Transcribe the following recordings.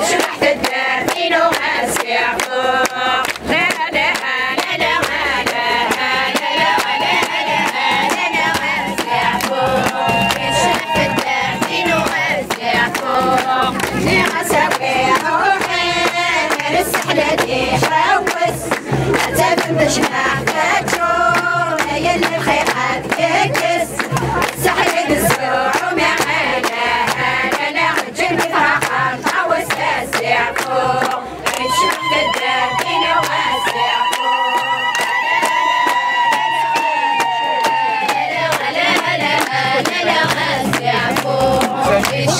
شبحت الدار فين وغاسع فوق لا لا لا لا لا غاسع فوق شبحت الدار فين وغاسع فوق اللي غساوي روحي غير السحلة دي حوس لا تفهمش ما تشوف هي اللي الخيرات تكس سحلة الزوع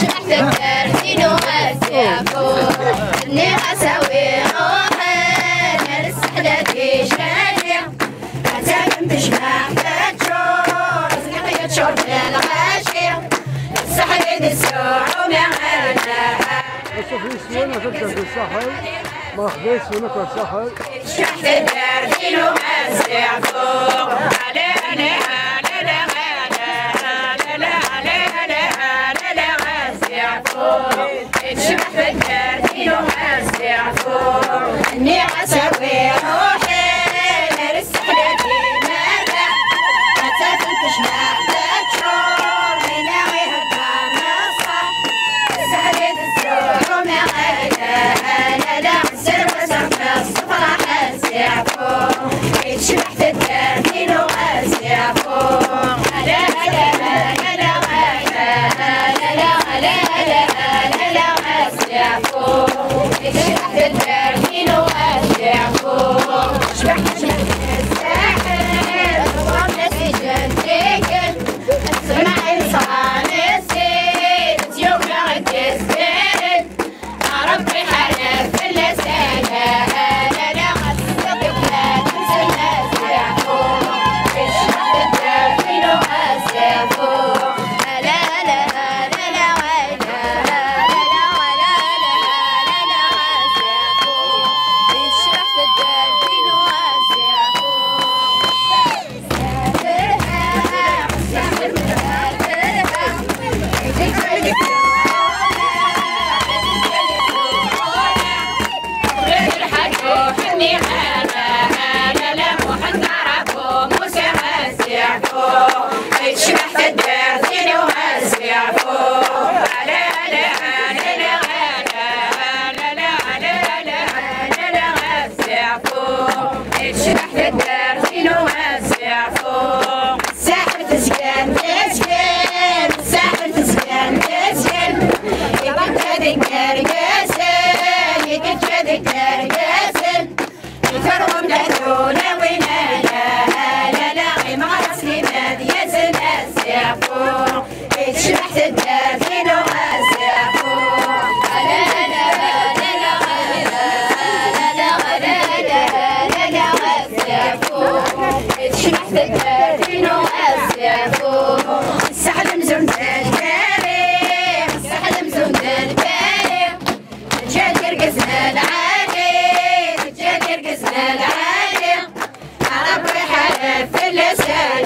شبحت الدار فين وغاسع فوق اللي غساوي روحي غير السحلة دي شادية ما تفهمش ما تشوف نقية شرب الغاشية السحلة دي السوع ومعانا شوفي وين تركب في الساحل ما خديتش ونكر الساحل شبحت الدار فين وغاسع فوق لا لا لا لا شبحت الدار فين وغاسع فوق اني غساوي روحي غير السحلة دي ماذا ما تفهمش ما تشوف هنا غير الدار نصح السحلة الزوع ومعانا لا لا عسر وسط الصفرة حاسع فوق شبحت الدار فين وغاسع فوق لا لا لا لا لا شبحت الدار فين وغاسع فوق شبحت الساحل وصلنا سجن تكن اسمعي صاني الزيت يوم غد الزيت ربي حلف في اللسان لا لا غتصدق لا تنسى الناس فوق شبحت الدار فين وغاسع فوق لا لا شبحت الدار فين وغاسع فوق لا لا لا لا غاسع فوق شبحت الدار فين وغاسع فوق ساحل تسكن تسكن ساحل تسكن تسكن يدك هذيك رقاسن يدك هذيك رقاسن الكرم لهذولا وينانا لا لا غير ما غسلي مادية زناسع فوق شبحت الدار فين وغاسع فوق لا لا لا لا غاسع فوق شبحت الدار فين وغاسع فوق السحل مزون الباري السحل مزون الباري رجال يرقصنا العالي رجال يرقصنا العالي ربي حلف في اللسان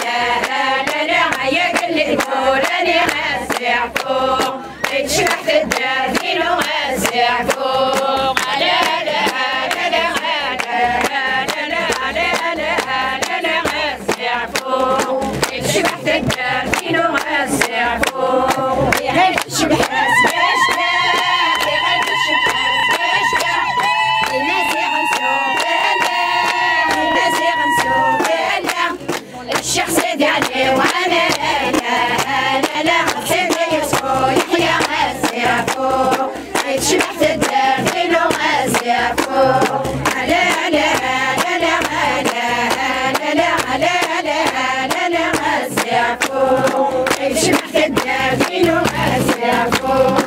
لا لا يا اللي يقول اني غاسع فوق شبحت الدار فين وغاسع فوق لا لا لا لا غاسع فوق شبحت الدار فين وغاسع فوق يا هل شبحت باشكا يا هل شبحت باشكا الناس يغنسوا بلا الناس يغنسوا بلا الشيخ سيدي علي وانا لا لا سيدي يسكو يحيى غاسع فوق شبحت الدار فين وغاسع فوق لا لا لا لا غاسع فوق شبحت الدار فين وغاسع فوق